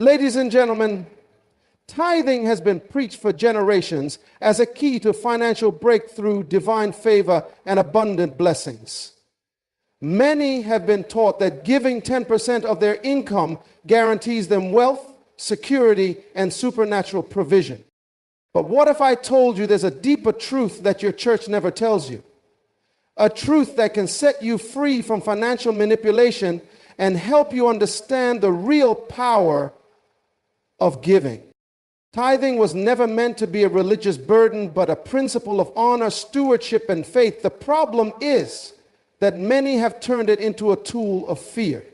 Ladies and gentlemen, tithing has been preached for generations as a key to financial breakthrough, divine favor, and abundant blessings. Many have been taught that giving 10% of their income guarantees them wealth, security, and supernatural provision. But what if I told you there's a deeper truth that your church never tells you? A truth that can set you free from financial manipulation and help you understand the real power of giving. Tithing was never meant to be a religious burden, but a principle of honor, stewardship, and faith. The problem is that many have turned it into a tool of fear,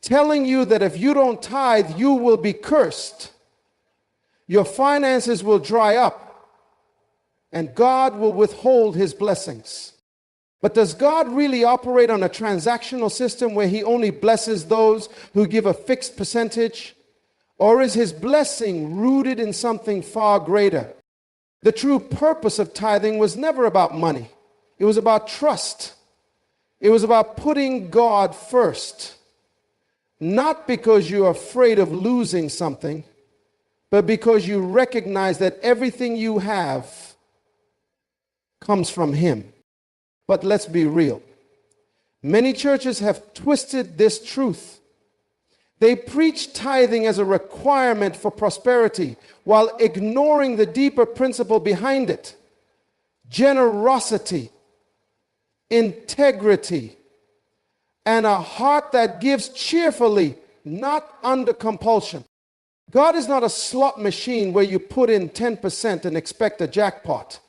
telling you that if you don't tithe, you will be cursed, your finances will dry up, and God will withhold his blessings. But does God really operate on a transactional system where he only blesses those who give a fixed percentage? Or is his blessing rooted in something far greater? The true purpose of tithing was never about money. It was about trust. It was about putting God first. Not because you're afraid of losing something, but because you recognize that everything you have comes from him. But let's be real. Many churches have twisted this truth. They preach tithing as a requirement for prosperity while ignoring the deeper principle behind it: generosity, integrity, and a heart that gives cheerfully, not under compulsion. God is not a slot machine where you put in 10% and expect a jackpot.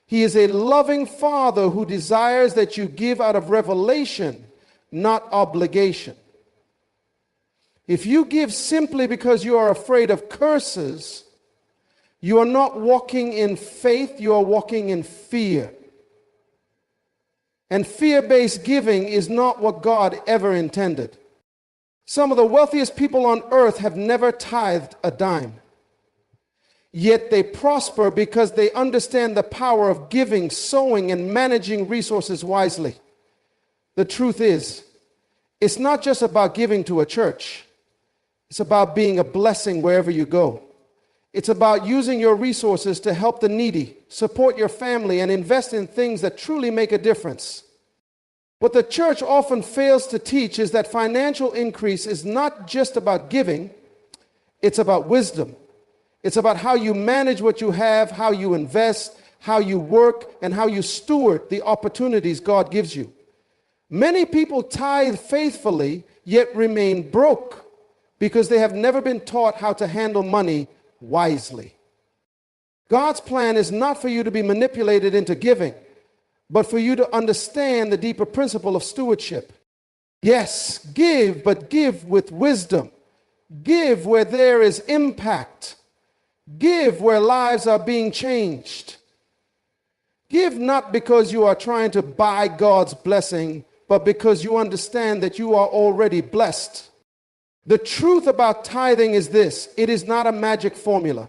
He is a loving Father who desires that you give out of revelation, not obligation. If you give simply because you are afraid of curses, you are not walking in faith, you are walking in fear. And fear-based giving is not what God ever intended. Some of the wealthiest people on earth have never tithed a dime. Yet they prosper because they understand the power of giving, sowing, and managing resources wisely. The truth is, it's not just about giving to a church. It's about being a blessing wherever you go. It's about using your resources to help the needy, support your family, and invest in things that truly make a difference. What the church often fails to teach is that financial increase is not just about giving, it's about wisdom. It's about how you manage what you have, how you invest, how you work, and how you steward the opportunities God gives you. Many people tithe faithfully, yet remain broke because they have never been taught how to handle money wisely. God's plan is not for you to be manipulated into giving, but for you to understand the deeper principle of stewardship. Yes, give, but give with wisdom. Give where there is impact. Give where lives are being changed. Give not because you are trying to buy God's blessing, but because you understand that you are already blessed. The truth about tithing is this: it is not a magic formula.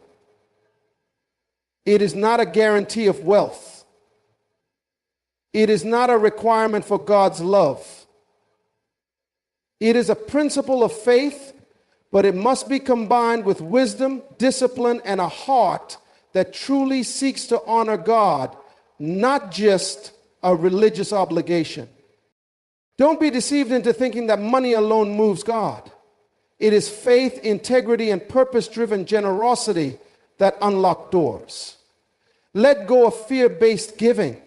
It is not a guarantee of wealth. It is not a requirement for God's love. It is a principle of faith, but it must be combined with wisdom, discipline, and a heart that truly seeks to honor God, not just a religious obligation. Don't be deceived into thinking that money alone moves God. It is faith, integrity, and purpose-driven generosity that unlock doors. Let go of fear-based giving.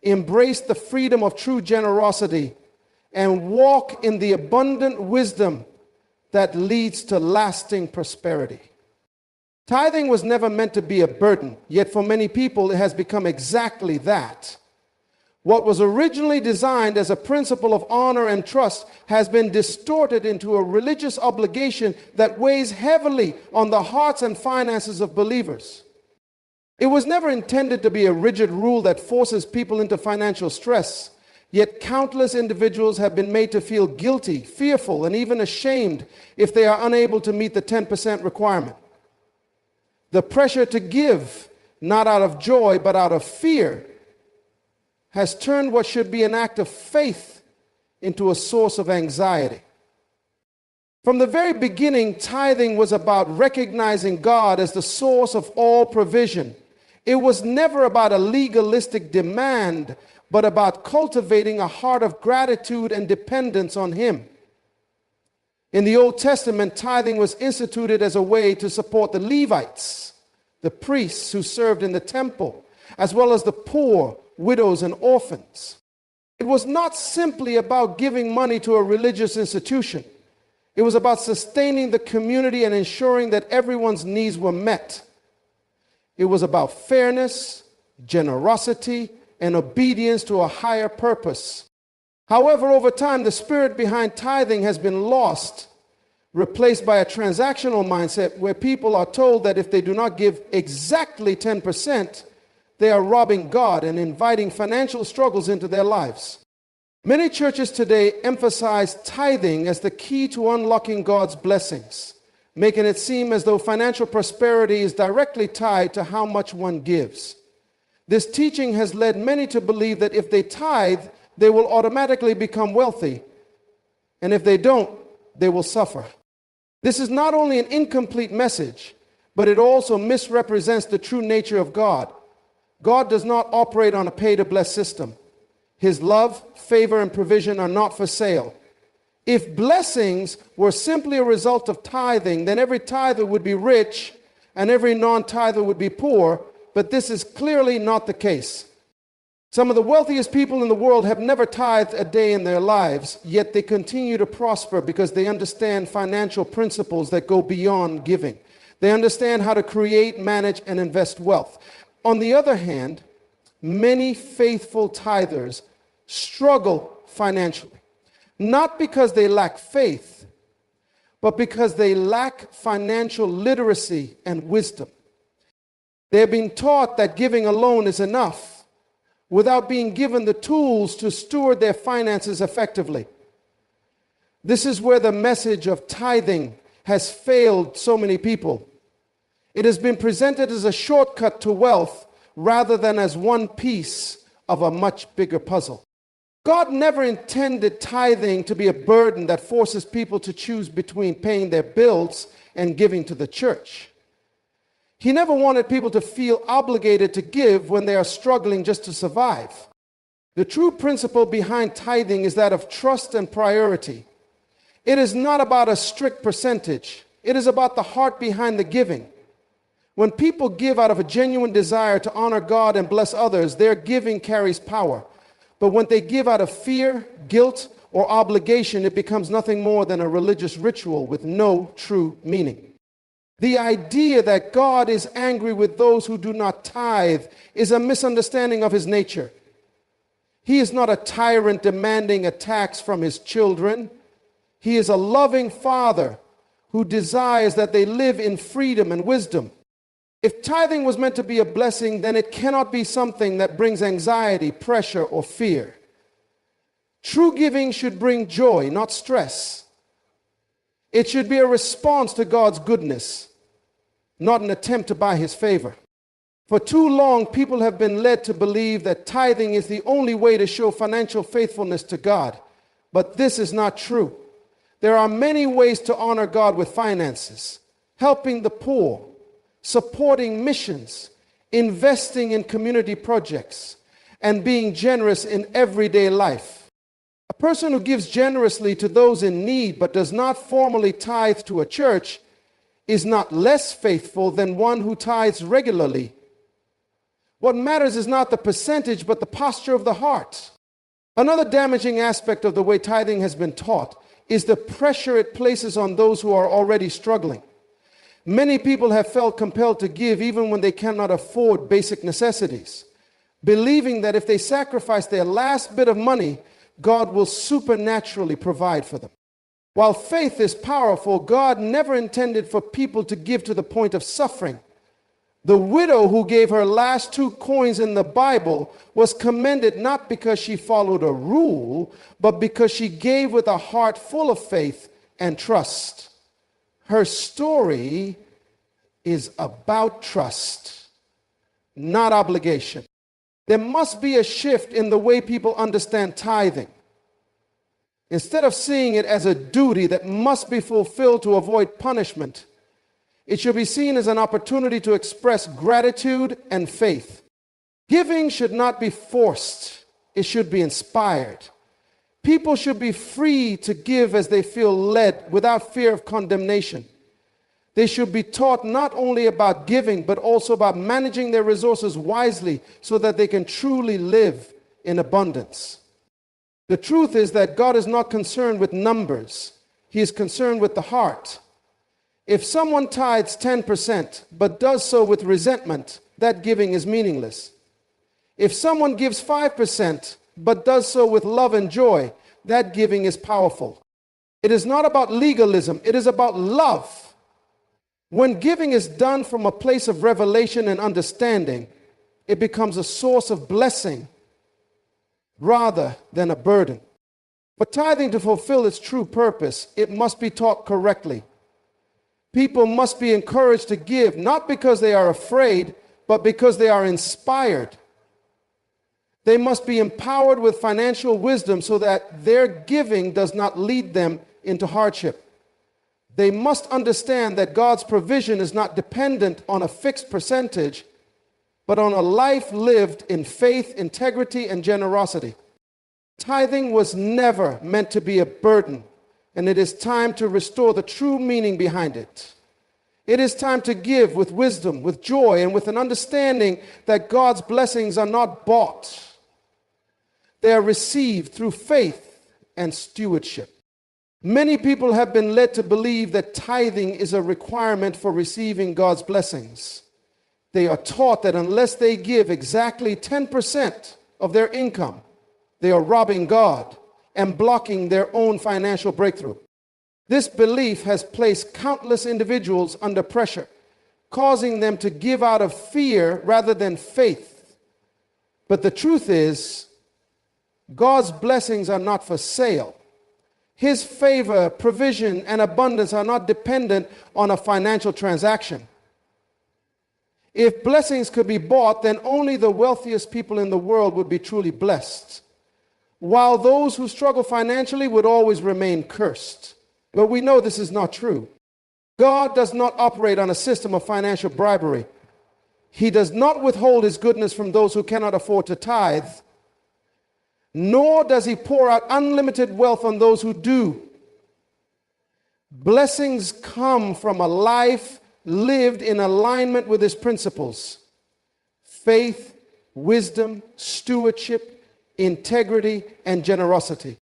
Embrace the freedom of true generosity and walk in the abundant wisdom that leads to lasting prosperity. Tithing was never meant to be a burden, yet for many people it has become exactly that. What was originally designed as a principle of honor and trust has been distorted into a religious obligation that weighs heavily on the hearts and finances of believers. It was never intended to be a rigid rule that forces people into financial stress, yet countless individuals have been made to feel guilty, fearful, and even ashamed if they are unable to meet the 10% requirement. The pressure to give, not out of joy, but out of fear, has turned what should be an act of faith into a source of anxiety. From the very beginning, tithing was about recognizing God as the source of all provision. It was never about a legalistic demand, but about cultivating a heart of gratitude and dependence on Him. In the Old Testament, tithing was instituted as a way to support the Levites, the priests who served in the temple, as well as the poor, widows, and orphans. It was not simply about giving money to a religious institution. It was about sustaining the community and ensuring that everyone's needs were met. It was about fairness, generosity, and obedience to a higher purpose. However, over time, the spirit behind tithing has been lost, replaced by a transactional mindset where people are told that if they do not give exactly 10%, they are robbing God and inviting financial struggles into their lives. Many churches today emphasize tithing as the key to unlocking God's blessings, making it seem as though financial prosperity is directly tied to how much one gives. This teaching has led many to believe that if they tithe, they will automatically become wealthy, and if they don't, they will suffer. This is not only an incomplete message, but it also misrepresents the true nature of God. God does not operate on a pay-to-bless system. His love, favor, and provision are not for sale. If blessings were simply a result of tithing, then every tither would be rich and every non-tither would be poor, but this is clearly not the case. Some of the wealthiest people in the world have never tithed a day in their lives, yet they continue to prosper because they understand financial principles that go beyond giving. They understand how to create, manage, and invest wealth. On the other hand, many faithful tithers struggle financially, not because they lack faith, but because they lack financial literacy and wisdom. They have been taught that giving alone is enough without being given the tools to steward their finances effectively. This is where the message of tithing has failed so many people. It has been presented as a shortcut to wealth rather than as one piece of a much bigger puzzle. God never intended tithing to be a burden that forces people to choose between paying their bills and giving to the church. He never wanted people to feel obligated to give when they are struggling just to survive. The true principle behind tithing is that of trust and priority. It is not about a strict percentage. It is about the heart behind the giving. When people give out of a genuine desire to honor God and bless others, their giving carries power. But when they give out of fear, guilt, or obligation, it becomes nothing more than a religious ritual with no true meaning. The idea that God is angry with those who do not tithe is a misunderstanding of His nature. He is not a tyrant demanding a tax from His children. He is a loving Father who desires that they live in freedom and wisdom. If tithing was meant to be a blessing, then it cannot be something that brings anxiety, pressure, or fear. True giving should bring joy, not stress. It should be a response to God's goodness, not an attempt to buy His favor. For too long, people have been led to believe that tithing is the only way to show financial faithfulness to God. But this is not true. There are many ways to honor God with finances: helping the poor, supporting missions, investing in community projects, and being generous in everyday life. A person who gives generously to those in need but does not formally tithe to a church is not less faithful than one who tithes regularly. What matters is not the percentage, but the posture of the heart. Another damaging aspect of the way tithing has been taught is the pressure it places on those who are already struggling. Many people have felt compelled to give even when they cannot afford basic necessities, believing that if they sacrifice their last bit of money, God will supernaturally provide for them. While faith is powerful, God never intended for people to give to the point of suffering. The widow who gave her last 2 coins in the Bible was commended not because she followed a rule, but because she gave with a heart full of faith and trust. Her story is about trust, not obligation. There must be a shift in the way people understand tithing. Instead of seeing it as a duty that must be fulfilled to avoid punishment, it should be seen as an opportunity to express gratitude and faith. Giving should not be forced. It should be inspired. People should be free to give as they feel led without fear of condemnation. They should be taught not only about giving, but also about managing their resources wisely so that they can truly live in abundance. The truth is that God is not concerned with numbers. He is concerned with the heart. If someone tithes 10% but does so with resentment, that giving is meaningless. If someone gives 5% but does so with love and joy, that giving is powerful. It is not about legalism, it is about love. When giving is done from a place of revelation and understanding, it becomes a source of blessing rather than a burden. For tithing to fulfill its true purpose, it must be taught correctly. People must be encouraged to give, not because they are afraid, but because they are inspired. They must be empowered with financial wisdom so that their giving does not lead them into hardship. They must understand that God's provision is not dependent on a fixed percentage, but on a life lived in faith, integrity, and generosity. Tithing was never meant to be a burden, and it is time to restore the true meaning behind it. It is time to give with wisdom, with joy, and with an understanding that God's blessings are not bought. They are received through faith and stewardship. Many people have been led to believe that tithing is a requirement for receiving God's blessings. They are taught that unless they give exactly 10% of their income, they are robbing God and blocking their own financial breakthrough. This belief has placed countless individuals under pressure, causing them to give out of fear rather than faith. But the truth is, God's blessings are not for sale. His favor, provision, and abundance are not dependent on a financial transaction. If blessings could be bought, then only the wealthiest people in the world would be truly blessed, while those who struggle financially would always remain cursed. But we know this is not true. God does not operate on a system of financial bribery. He does not withhold his goodness from those who cannot afford to tithe, nor does he pour out unlimited wealth on those who do. Blessings come from a life lived in alignment with his principles: faith, wisdom, stewardship, integrity, and generosity.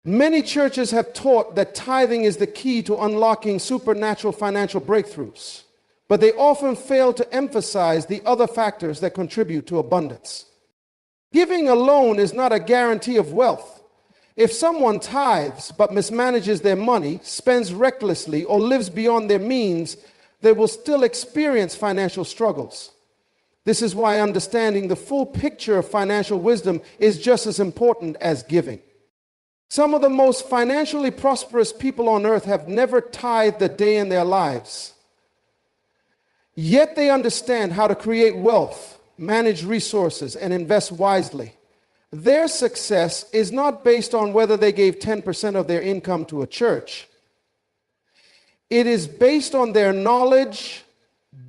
Many churches have taught that tithing is the key to unlocking supernatural financial breakthroughs, but they often fail to emphasize the other factors that contribute to abundance. Giving alone is not a guarantee of wealth. If someone tithes but mismanages their money, spends recklessly, or lives beyond their means, they will still experience financial struggles. This is why understanding the full picture of financial wisdom is just as important as giving. Some of the most financially prosperous people on earth have never tithed a day in their lives. Yet they understand how to create wealth, manage resources, and invest wisely. Their success is not based on whether they gave 10% of their income to a church. It is based on their knowledge,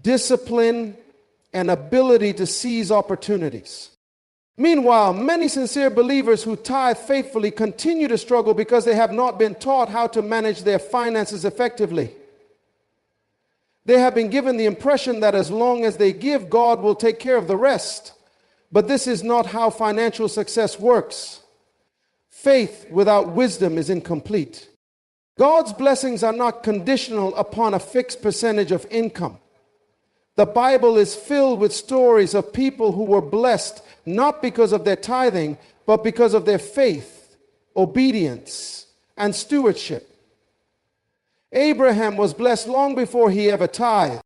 discipline, and ability to seize opportunities. Meanwhile, many sincere believers who tithe faithfully continue to struggle because they have not been taught how to manage their finances effectively. They have been given the impression that as long as they give, God will take care of the rest. But this is not how financial success works. Faith without wisdom is incomplete. God's blessings are not conditional upon a fixed percentage of income. The Bible is filled with stories of people who were blessed not because of their tithing, but because of their faith, obedience, and stewardship. Abraham was blessed long before he ever tithed.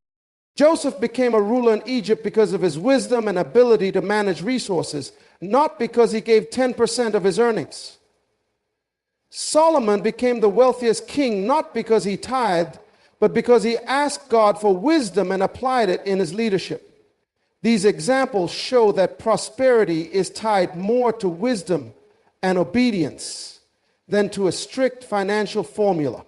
Joseph became a ruler in Egypt because of his wisdom and ability to manage resources, not because he gave 10% of his earnings. Solomon became the wealthiest king not because he tithed, but because he asked God for wisdom and applied it in his leadership. These examples show that prosperity is tied more to wisdom and obedience than to a strict financial formula.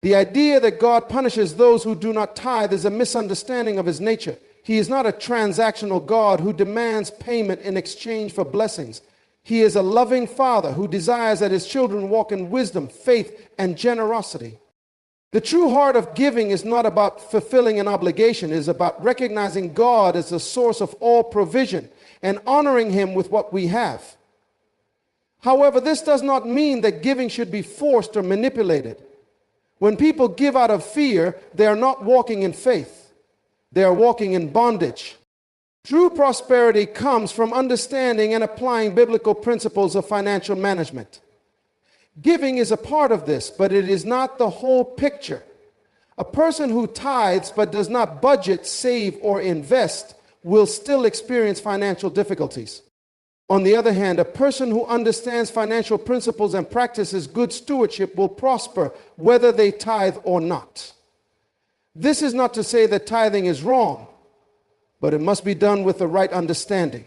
The idea that God punishes those who do not tithe is a misunderstanding of his nature. He is not a transactional God who demands payment in exchange for blessings. He is a loving Father who desires that his children walk in wisdom, faith, and generosity. The true heart of giving is not about fulfilling an obligation. It is about recognizing God as the source of all provision and honoring him with what we have. However, this does not mean that giving should be forced or manipulated. When people give out of fear, they are not walking in faith. They are walking in bondage. True prosperity comes from understanding and applying biblical principles of financial management. Giving is a part of this, but it is not the whole picture. A person who tithes but does not budget, save, or invest will still experience financial difficulties. On the other hand, a person who understands financial principles and practices good stewardship will prosper whether they tithe or not. This is not to say that tithing is wrong, but it must be done with the right understanding.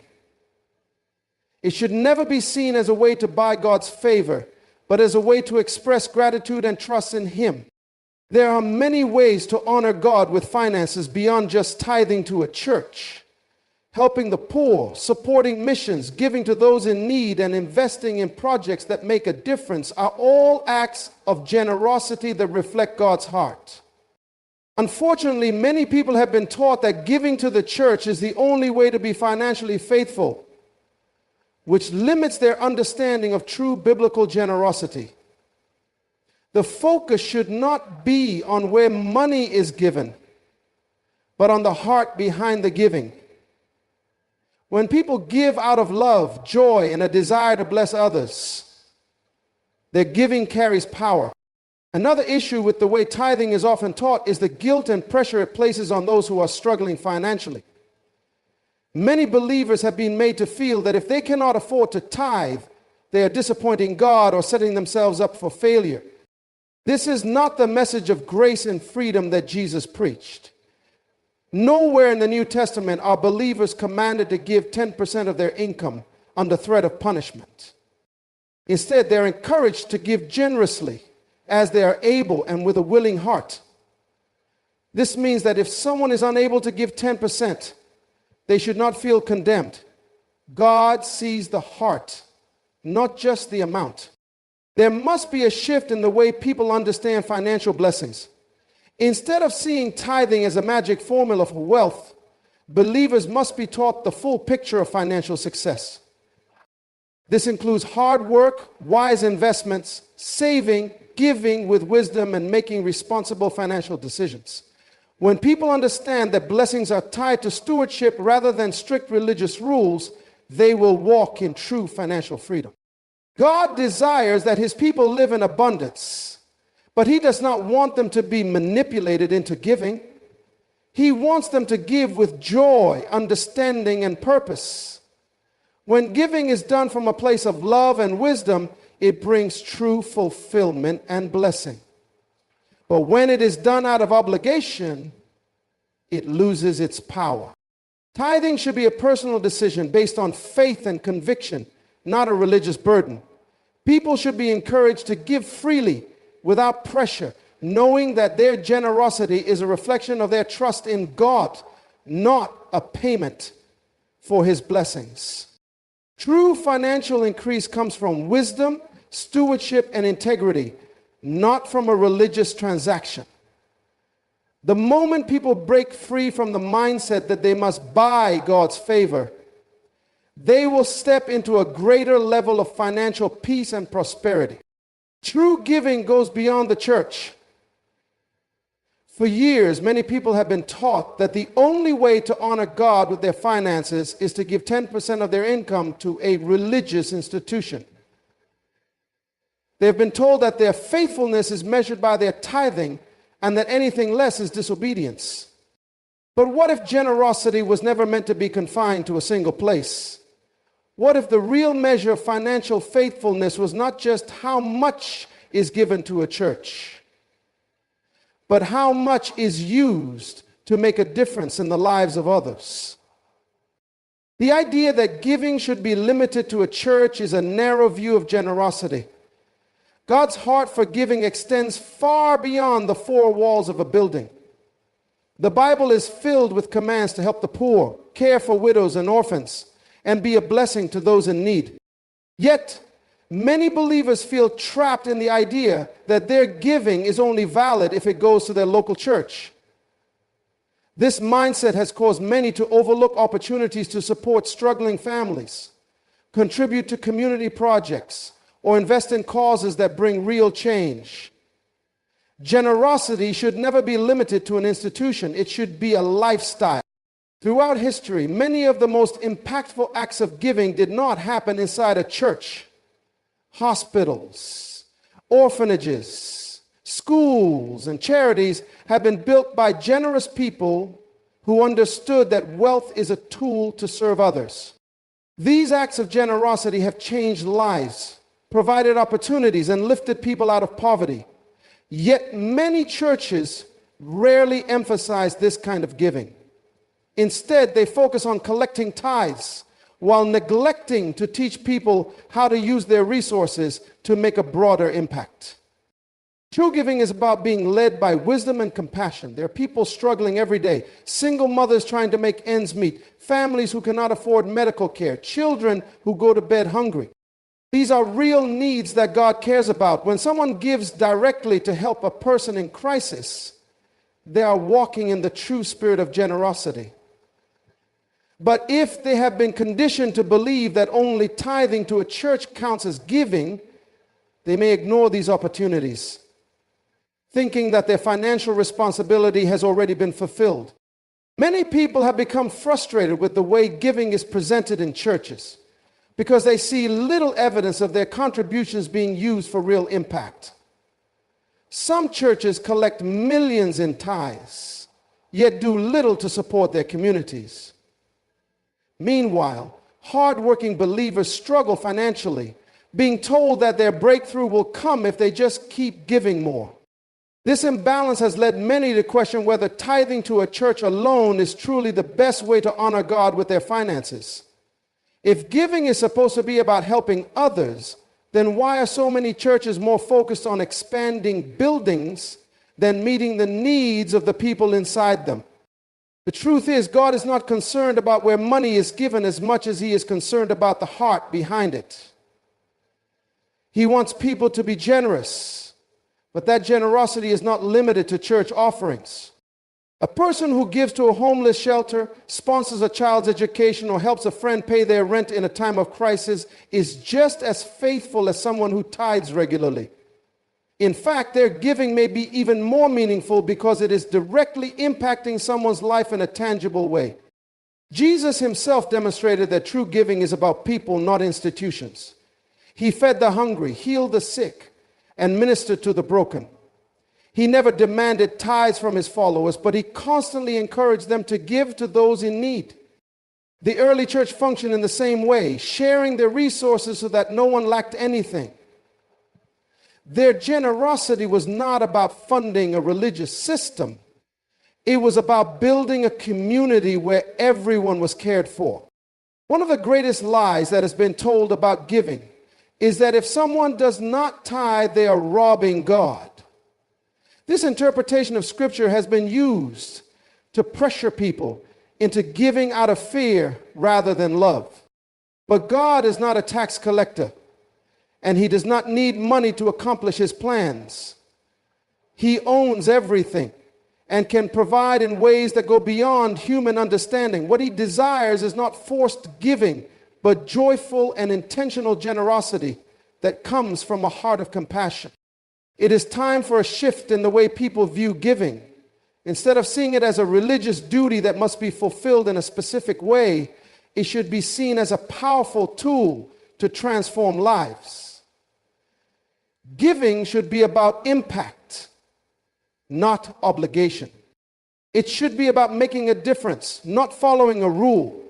It should never be seen as a way to buy God's favor, but as a way to express gratitude and trust in him. There are many ways to honor God with finances beyond just tithing to a church. Helping the poor, supporting missions, giving to those in need, and investing in projects that make a difference are all acts of generosity that reflect God's heart. Unfortunately, many people have been taught that giving to the church is the only way to be financially faithful, which limits their understanding of true biblical generosity. The focus should not be on where money is given, but on the heart behind the giving. When people give out of love, joy, and a desire to bless others, their giving carries power. Another issue with the way tithing is often taught is the guilt and pressure it places on those who are struggling financially. Many believers have been made to feel that if they cannot afford to tithe, they are disappointing God or setting themselves up for failure. This is not the message of grace and freedom that Jesus preached. Nowhere in the New Testament are believers commanded to give 10% of their income under threat of punishment. Instead, they're encouraged to give generously as they are able and with a willing heart. This means that if someone is unable to give 10%, they should not feel condemned. God sees the heart, not just the amount. There must be a shift in the way people understand financial blessings. Instead of seeing tithing as a magic formula for wealth, believers must be taught the full picture of financial success. This includes hard work, wise investments, saving, giving with wisdom, and making responsible financial decisions. When people understand that blessings are tied to stewardship rather than strict religious rules, they will walk in true financial freedom. God desires that his people live in abundance. But he does not want them to be manipulated into giving. He wants them to give with joy, understanding, and purpose. When giving is done from a place of love and wisdom, it brings true fulfillment and blessing. But when it is done out of obligation, it loses its power. Tithing should be a personal decision based on faith and conviction, not a religious burden. People should be encouraged to give freely without pressure, knowing that their generosity is a reflection of their trust in God, not a payment for his blessings. True financial increase comes from wisdom, stewardship, and integrity, not from a religious transaction. The moment people break free from the mindset that they must buy God's favor, they will step into a greater level of financial peace and prosperity. True giving goes beyond the church. For years, many people have been taught that the only way to honor God with their finances is to give 10% of their income to a religious institution. They have been told that their faithfulness is measured by their tithing and that anything less is disobedience. But what if generosity was never meant to be confined to a single place? What if the real measure of financial faithfulness was not just how much is given to a church, but how much is used to make a difference in the lives of others? The idea that giving should be limited to a church is a narrow view of generosity. God's heart for giving extends far beyond the four walls of a building. The Bible is filled with commands to help the poor, care for widows and orphans, and be a blessing to those in need. Yet, many believers feel trapped in the idea that their giving is only valid if it goes to their local church. This mindset has caused many to overlook opportunities to support struggling families, contribute to community projects, or invest in causes that bring real change. Generosity should never be limited to an institution. It should be a lifestyle. Throughout history, many of the most impactful acts of giving did not happen inside a church. Hospitals, orphanages, schools, and charities have been built by generous people who understood that wealth is a tool to serve others. These acts of generosity have changed lives, provided opportunities, and lifted people out of poverty. Yet many churches rarely emphasize this kind of giving. Instead, they focus on collecting tithes while neglecting to teach people how to use their resources to make a broader impact. True giving is about being led by wisdom and compassion. There are people struggling every day, single mothers trying to make ends meet, families who cannot afford medical care, children who go to bed hungry. These are real needs that God cares about. When someone gives directly to help a person in crisis, they are walking in the true spirit of generosity. But if they have been conditioned to believe that only tithing to a church counts as giving, they may ignore these opportunities, thinking that their financial responsibility has already been fulfilled. Many people have become frustrated with the way giving is presented in churches because they see little evidence of their contributions being used for real impact. Some churches collect millions in tithes, yet do little to support their communities. Meanwhile, hardworking believers struggle financially, being told that their breakthrough will come if they just keep giving more. This imbalance has led many to question whether tithing to a church alone is truly the best way to honor God with their finances. If giving is supposed to be about helping others, then why are so many churches more focused on expanding buildings than meeting the needs of the people inside them? The truth is, God is not concerned about where money is given as much as he is concerned about the heart behind it. He wants people to be generous, but that generosity is not limited to church offerings. A person who gives to a homeless shelter, sponsors a child's education, or helps a friend pay their rent in a time of crisis is just as faithful as someone who tithes regularly. In fact, their giving may be even more meaningful because it is directly impacting someone's life in a tangible way. Jesus himself demonstrated that true giving is about people, not institutions. He fed the hungry, healed the sick, and ministered to the broken. He never demanded tithes from his followers, but he constantly encouraged them to give to those in need. The early church functioned in the same way, sharing their resources so that no one lacked anything. Their generosity was not about funding a religious system. It was about building a community where everyone was cared for. One of the greatest lies that has been told about giving is that if someone does not tithe, they are robbing God. This interpretation of Scripture has been used to pressure people into giving out of fear rather than love. But God is not a tax collector, and he does not need money to accomplish his plans. He owns everything and can provide in ways that go beyond human understanding. What he desires is not forced giving, but joyful and intentional generosity that comes from a heart of compassion. It is time for a shift in the way people view giving. Instead of seeing it as a religious duty that must be fulfilled in a specific way, it should be seen as a powerful tool to transform lives. Giving should be about impact, not obligation. It should be about making a difference, not following a rule.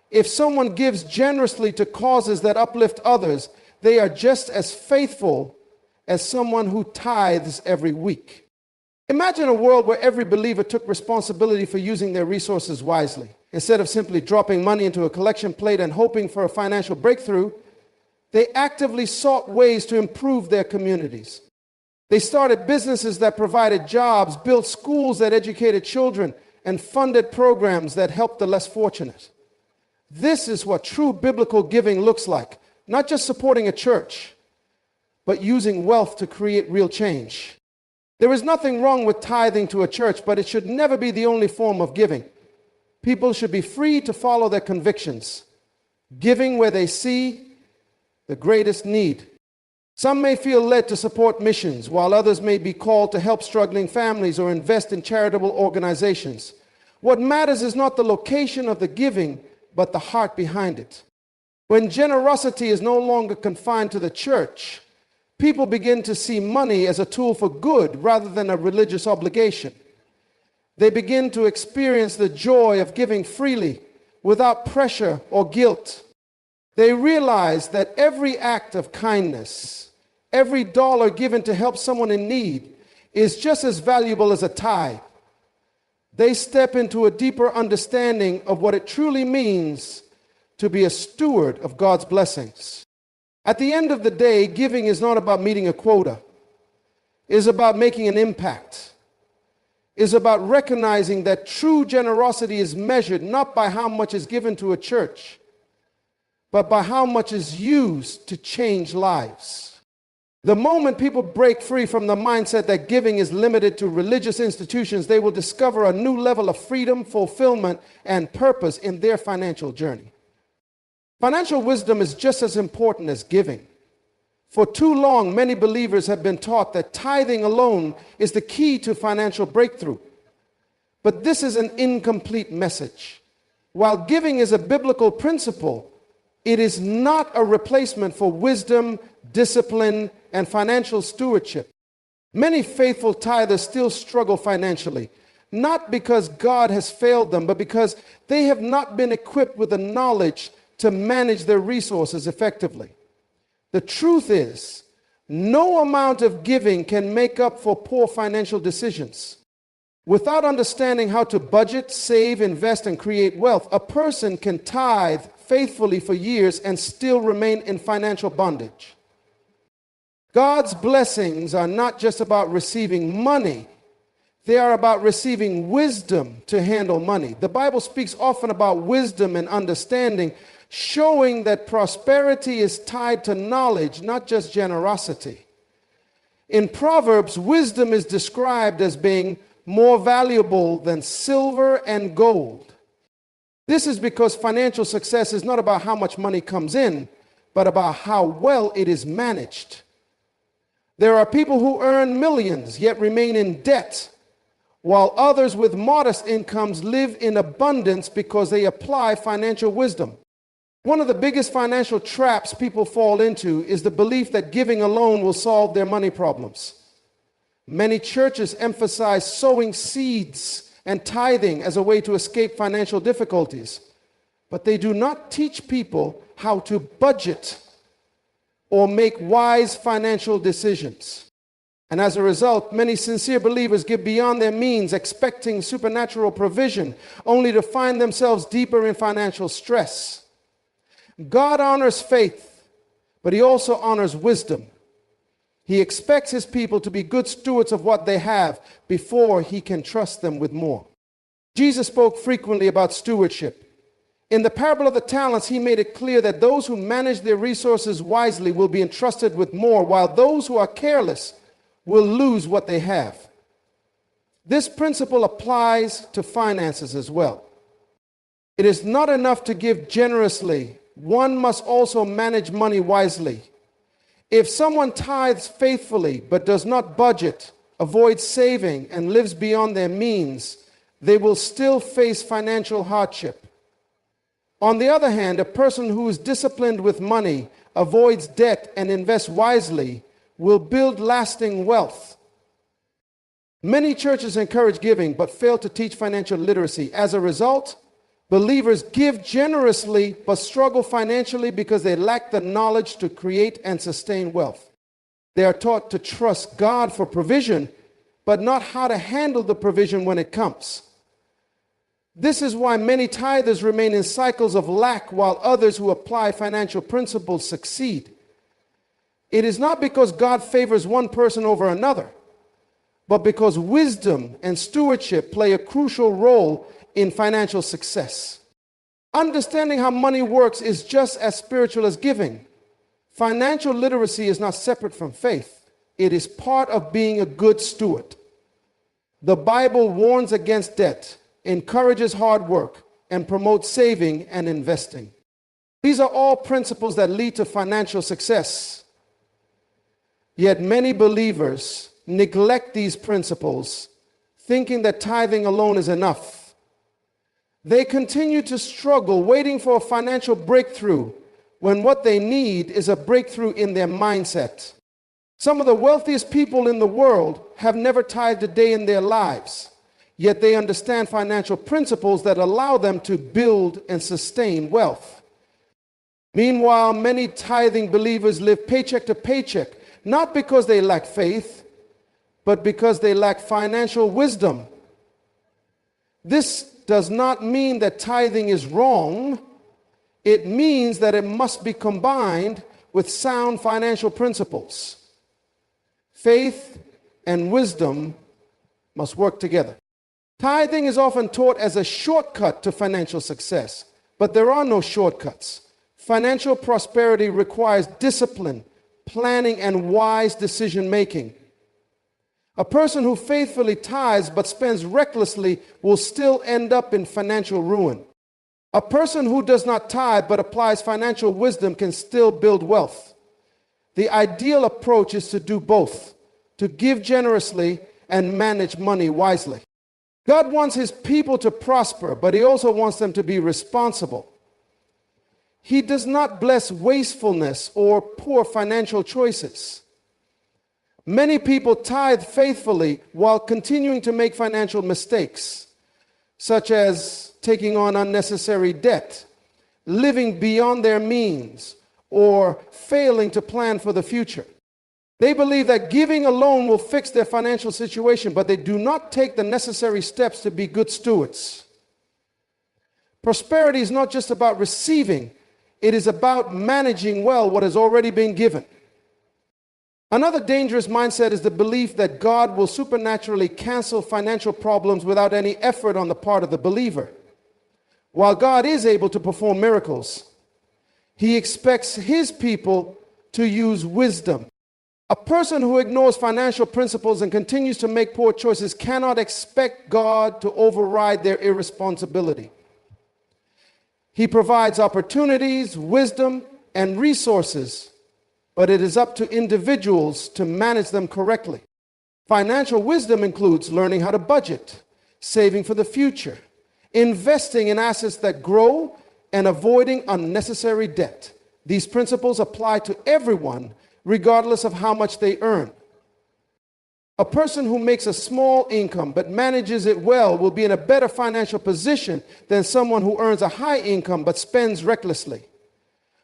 If someone gives generously to causes that uplift others, they are just as faithful as someone who tithes every week. Imagine a world where every believer took responsibility for using their resources wisely. Instead of simply dropping money into a collection plate and hoping for a financial breakthrough, They actively sought ways to improve their communities. They started businesses that provided jobs, built schools that educated children, and funded programs that helped the less fortunate. This is what true biblical giving looks like. Not just supporting a church, but using wealth to create real change. There is nothing wrong with tithing to a church, but it should never be the only form of giving. People should be free to follow their convictions, giving where they see the greatest need. Some may feel led to support missions, while others may be called to help struggling families or invest in charitable organizations. What matters is not the location of the giving, but the heart behind it. When generosity is no longer confined to the church, people begin to see money as a tool for good rather than a religious obligation. They begin to experience the joy of giving freely without pressure or guilt. They realize that every act of kindness, every dollar given to help someone in need, is just as valuable as a tithe. They step into a deeper understanding of what it truly means to be a steward of God's blessings. At the end of the day, giving is not about meeting a quota. It is about making an impact. It is about recognizing that true generosity is measured not by how much is given to a church, but by how much is used to change lives. The moment people break free from the mindset that giving is limited to religious institutions, they will discover a new level of freedom, fulfillment, and purpose in their financial journey. Financial wisdom is just as important as giving. For too long, many believers have been taught that tithing alone is the key to financial breakthrough. But this is an incomplete message. While giving is a biblical principle, it is not a replacement for wisdom, discipline, and financial stewardship. Many faithful tithers still struggle financially, not because God has failed them, but because they have not been equipped with the knowledge to manage their resources effectively. The truth is, no amount of giving can make up for poor financial decisions. Without understanding how to budget, save, invest, and create wealth, a person can tithe faithfully for years and still remain in financial bondage. God's blessings are not just about receiving money. They are about receiving wisdom to handle money. The Bible speaks often about wisdom and understanding, showing that prosperity is tied to knowledge, not just generosity. In Proverbs, wisdom is described as being more valuable than silver and gold. This is because financial success is not about how much money comes in, but about how well it is managed. There are people who earn millions yet remain in debt, while others with modest incomes live in abundance because they apply financial wisdom. One of the biggest financial traps people fall into is the belief that giving alone will solve their money problems. Many churches emphasize sowing seeds and tithing as a way to escape financial difficulties, but they do not teach people how to budget or make wise financial decisions. And as a result, many sincere believers give beyond their means, expecting supernatural provision, only to find themselves deeper in financial stress. God honors faith, but he also honors wisdom. He expects his people to be good stewards of what they have before he can trust them with more. Jesus spoke frequently about stewardship. In the parable of the talents, he made it clear that those who manage their resources wisely will be entrusted with more, while those who are careless will lose what they have. This principle applies to finances as well. It is not enough to give generously. One must also manage money wisely. If someone tithes faithfully but does not budget, avoids saving, and lives beyond their means, they will still face financial hardship. On the other hand, a person who is disciplined with money, avoids debt, and invests wisely will build lasting wealth. Many churches encourage giving but fail to teach financial literacy. As a result, believers give generously but struggle financially because they lack the knowledge to create and sustain wealth. They are taught to trust God for provision, but not how to handle the provision when it comes. This is why many tithers remain in cycles of lack while others who apply financial principles succeed. It is not because God favors one person over another, but because wisdom and stewardship play a crucial role in financial success. Understanding how money works is just as spiritual as giving. Financial literacy is not separate from faith. It is part of being a good steward. The Bible warns against debt, encourages hard work, and promotes saving and investing. These are all principles that lead to financial success. Yet many believers neglect these principles, thinking that tithing alone is enough. They continue to struggle, waiting for a financial breakthrough, when what they need is a breakthrough in their mindset. Some of the wealthiest people in the world have never tithed a day in their lives, yet they understand financial principles that allow them to build and sustain wealth. Meanwhile, many tithing believers live paycheck to paycheck, not because they lack faith, but because they lack financial wisdom. This does not mean that tithing is wrong. It means that it must be combined with sound financial principles. Faith and wisdom must work together. Tithing is often taught as a shortcut to financial success, but there are no shortcuts. Financial prosperity requires discipline, planning, and wise decision making. A person who faithfully tithes but spends recklessly will still end up in financial ruin. A person who does not tithe but applies financial wisdom can still build wealth. The ideal approach is to do both, to give generously and manage money wisely. God wants his people to prosper, but he also wants them to be responsible. He does not bless wastefulness or poor financial choices. Many people tithe faithfully while continuing to make financial mistakes, such as taking on unnecessary debt, living beyond their means, or failing to plan for the future. They believe that giving alone will fix their financial situation, but they do not take the necessary steps to be good stewards. Prosperity is not just about receiving, it is about managing well what has already been given. Another dangerous mindset is the belief that God will supernaturally cancel financial problems without any effort on the part of the believer. While God is able to perform miracles, he expects his people to use wisdom. A person who ignores financial principles and continues to make poor choices cannot expect God to override their irresponsibility. He provides opportunities, wisdom, and resources, but it is up to individuals to manage them correctly. Financial wisdom includes learning how to budget, saving for the future, investing in assets that grow, and avoiding unnecessary debt. These principles apply to everyone, regardless of how much they earn. A person who makes a small income but manages it well will be in a better financial position than someone who earns a high income but spends recklessly.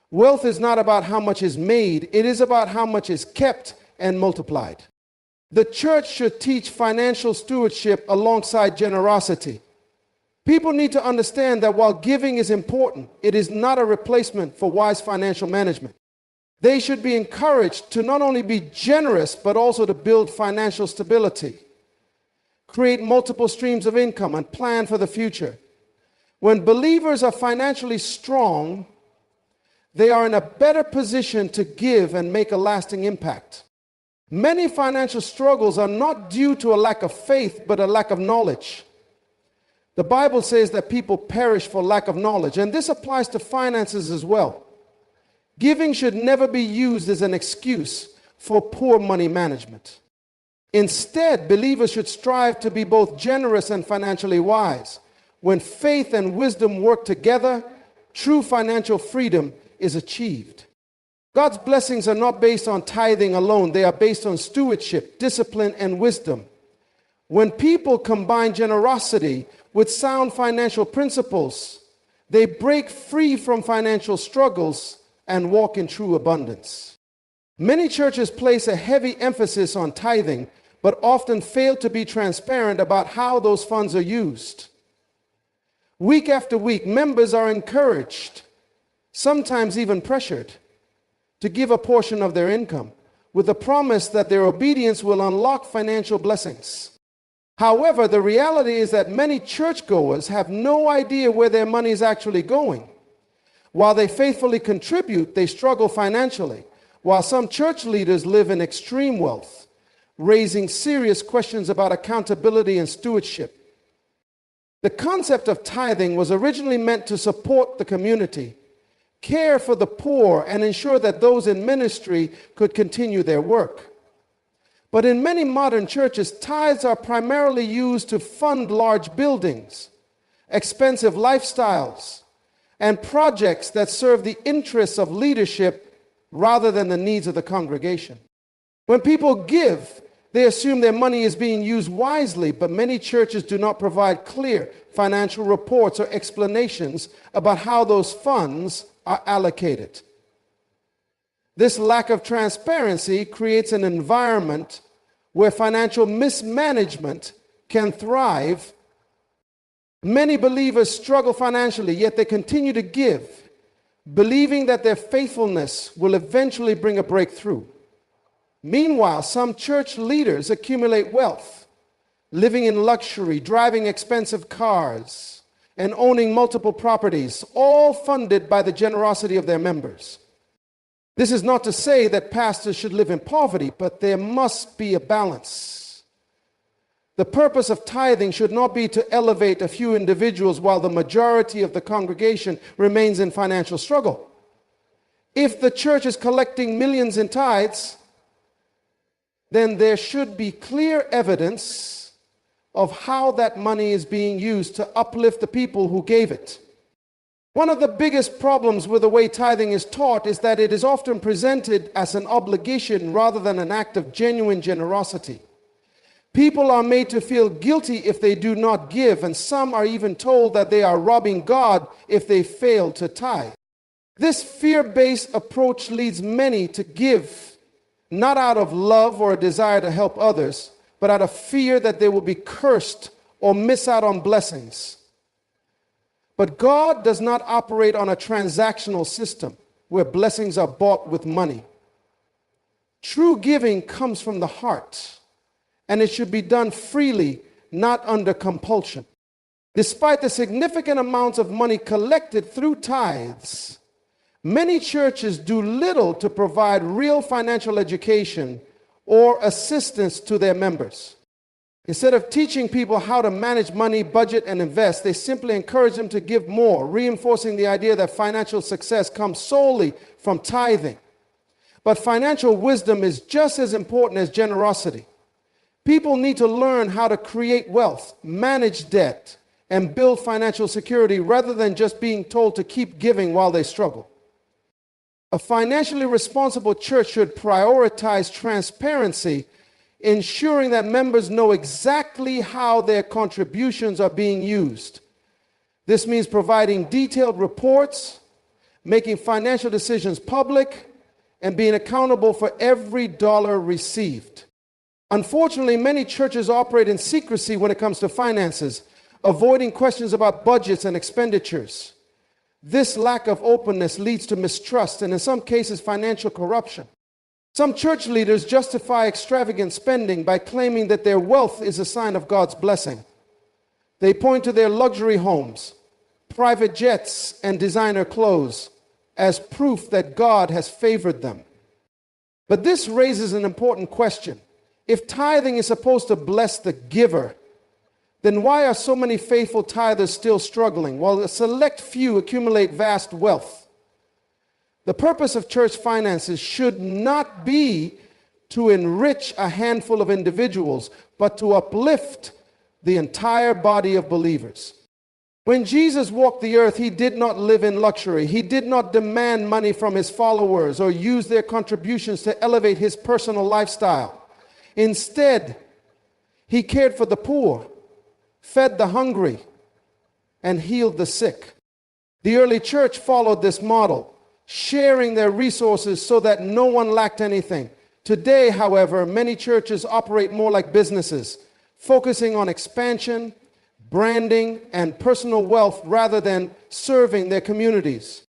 Wealth is not about how much is made, it is about how much is kept and multiplied. The church should teach financial stewardship alongside generosity. People need to understand that while giving is important, it is not a replacement for wise financial management. They should be encouraged to not only be generous, but also to build financial stability, create multiple streams of income, and plan for the future. When believers are financially strong, they are in a better position to give and make a lasting impact. Many financial struggles are not due to a lack of faith, but a lack of knowledge. The Bible says that people perish for lack of knowledge, and this applies to finances as well. Giving should never be used as an excuse for poor money management. Instead, believers should strive to be both generous and financially wise. When faith and wisdom work together, true financial freedom is achieved. God's blessings are not based on tithing alone. They are based on stewardship, discipline, and wisdom. When people combine generosity with sound financial principles, they break free from financial struggles and walk in true abundance. Many churches place a heavy emphasis on tithing, but often fail to be transparent about how those funds are used. Week after week, members are encouraged, sometimes even pressured, to give a portion of their income. with the promise that their obedience will unlock financial blessings. However, the reality is that many churchgoers have no idea where their money is actually going. While they faithfully contribute, they struggle financially, while some church leaders live in extreme wealth, raising serious questions about accountability and stewardship. The concept of tithing was originally meant to support the community, care for the poor, and ensure that those in ministry could continue their work. But in many modern churches, tithes are primarily used to fund large buildings, expensive lifestyles, and projects that serve the interests of leadership rather than the needs of the congregation. When people give, they assume their money is being used wisely, but many churches do not provide clear financial reports or explanations about how those funds are allocated. This lack of transparency creates an environment where financial mismanagement can thrive. Many believers struggle financially, yet they continue to give, believing that their faithfulness will eventually bring a breakthrough. Meanwhile, some church leaders accumulate wealth, living in luxury, driving expensive cars, and owning multiple properties, all funded by the generosity of their members. This is not to say that pastors should live in poverty, but there must be a balance. The purpose of tithing should not be to elevate a few individuals while the majority of the congregation remains in financial struggle. If the church is collecting millions in tithes, then there should be clear evidence of how that money is being used to uplift the people who gave it. One of the biggest problems with the way tithing is taught is that it is often presented as an obligation rather than an act of genuine generosity. People are made to feel guilty if they do not give, and some are even told that they are robbing God if they fail to tithe. This fear-based approach leads many to give, not out of love or a desire to help others, but out of fear that they will be cursed or miss out on blessings. But God does not operate on a transactional system where blessings are bought with money. True giving comes from the heart, and it should be done freely, not under compulsion. Despite the significant amounts of money collected through tithes, many churches do little to provide real financial education or assistance to their members. Instead of teaching people how to manage money, budget, and invest, they simply encourage them to give more, reinforcing the idea that financial success comes solely from tithing. But financial wisdom is just as important as generosity. People need to learn how to create wealth, manage debt, and build financial security rather than just being told to keep giving while they struggle. A financially responsible church should prioritize transparency, ensuring that members know exactly how their contributions are being used. This means providing detailed reports, making financial decisions public, and being accountable for every dollar received. Unfortunately, many churches operate in secrecy when it comes to finances, avoiding questions about budgets and expenditures. This lack of openness leads to mistrust and, in some cases, financial corruption. Some church leaders justify extravagant spending by claiming that their wealth is a sign of God's blessing. They point to their luxury homes, private jets, and designer clothes as proof that God has favored them. But this raises an important question. If tithing is supposed to bless the giver, then why are so many faithful tithers still struggling while a select few accumulate vast wealth? The purpose of church finances should not be to enrich a handful of individuals, but to uplift the entire body of believers. When Jesus walked the earth, he did not live in luxury. He did not demand money from his followers or use their contributions to elevate his personal lifestyle. Instead, he cared for the poor, fed the hungry, and healed the sick. The early church followed this model, sharing their resources so that no one lacked anything. Today, however, many churches operate more like businesses, focusing on expansion, branding, and personal wealth rather than serving their communities.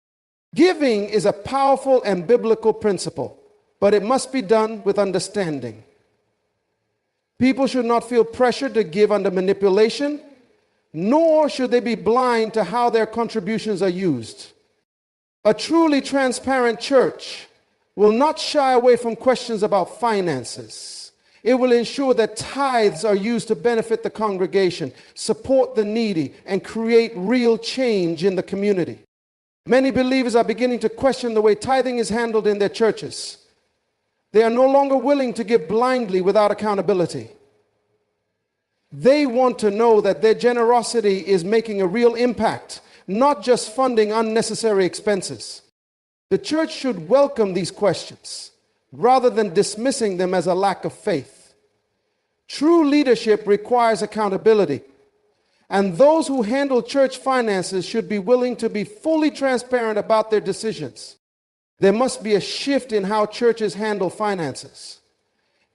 Giving is a powerful and biblical principle, but it must be done with understanding. People should not feel pressure to give under manipulation, nor should they be blind to how their contributions are used. A truly transparent church will not shy away from questions about finances. It will ensure that tithes are used to benefit the congregation, support the needy, and create real change in the community. Many believers are beginning to question the way tithing is handled in their churches. They are no longer willing to give blindly without accountability. They want to know that their generosity is making a real impact, not just funding unnecessary expenses. The church should welcome these questions rather than dismissing them as a lack of faith. True leadership requires accountability, and those who handle church finances should be willing to be fully transparent about their decisions. There must be a shift in how churches handle finances.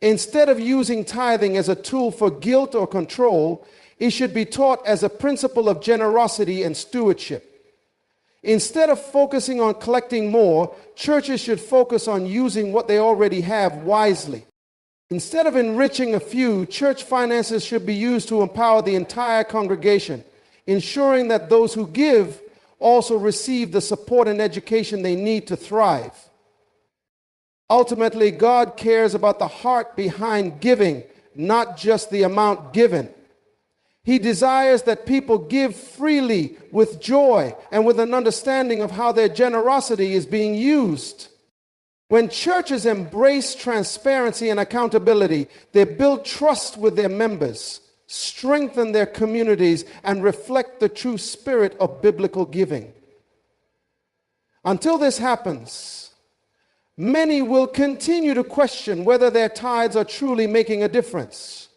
Instead of using tithing as a tool for guilt or control, it should be taught as a principle of generosity and stewardship. Instead of focusing on collecting more, churches should focus on using what they already have wisely. Instead of enriching a few, church finances should be used to empower the entire congregation, ensuring that those who give also receive the support and education they need to thrive. Ultimately, God cares about the heart behind giving, not just the amount given. He desires that people give freely with joy and with an understanding of how their generosity is being used. When churches embrace transparency and accountability, they build trust with their members, strengthen their communities, and reflect the true spirit of biblical giving. Until this happens, many will continue to question whether their tithes are truly making a difference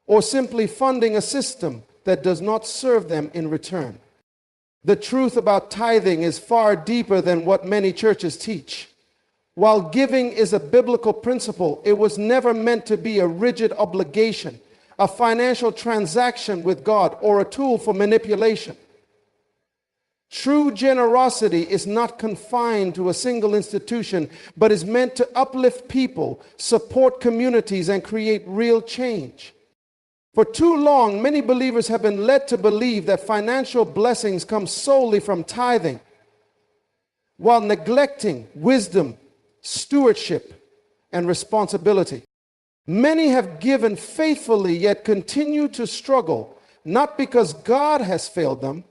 or simply funding a system that does not serve them in return. The truth about tithing is far deeper than what many churches teach. While giving is a biblical principle, it was never meant to be a rigid obligation, a financial transaction with God, or a tool for manipulation. True generosity is not confined to a single institution, but is meant to uplift people, support communities, and create real change. For too long, many believers have been led to believe that financial blessings come solely from tithing, while neglecting wisdom, stewardship, and responsibility. Many have given faithfully yet continue to struggle, not because God has failed them,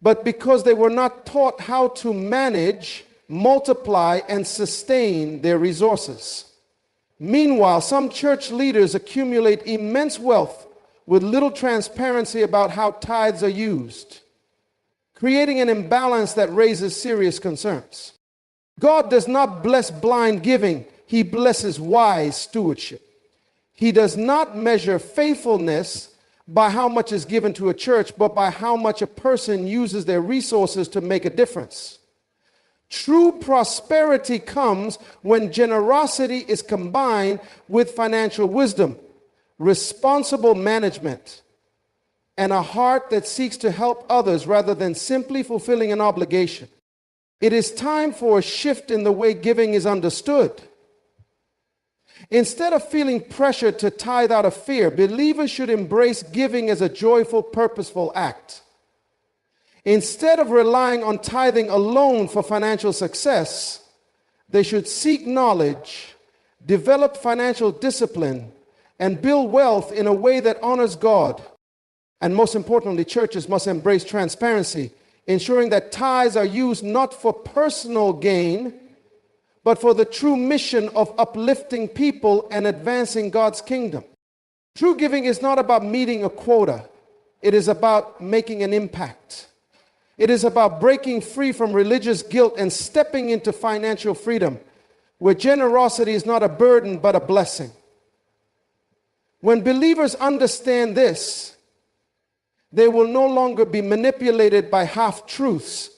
but because they were not taught how to manage, multiply, and sustain their resources. Meanwhile, some church leaders accumulate immense wealth with little transparency about how tithes are used, creating an imbalance that raises serious concerns. God does not bless blind giving, He blesses wise stewardship. He does not measure faithfulness by how much is given to a church, but by how much a person uses their resources to make a difference. True prosperity comes when generosity is combined with financial wisdom, responsible management, and a heart that seeks to help others rather than simply fulfilling an obligation. It is time for a shift in the way giving is understood. Instead of feeling pressure to tithe out of fear, believers should embrace giving as a joyful, purposeful act. Instead of relying on tithing alone for financial success, they should seek knowledge, develop financial discipline, and build wealth in a way that honors God. And most importantly, churches must embrace transparency, ensuring that tithes are used not for personal gain, but for the true mission of uplifting people and advancing God's kingdom. True giving is not about meeting a quota. It is about making an impact. It is about breaking free from religious guilt and stepping into financial freedom, where generosity is not a burden but a blessing. When believers understand this, they will no longer be manipulated by half-truths,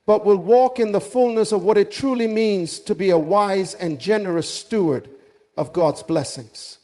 but will walk in the fullness of what it truly means to be a wise and generous steward of God's blessings.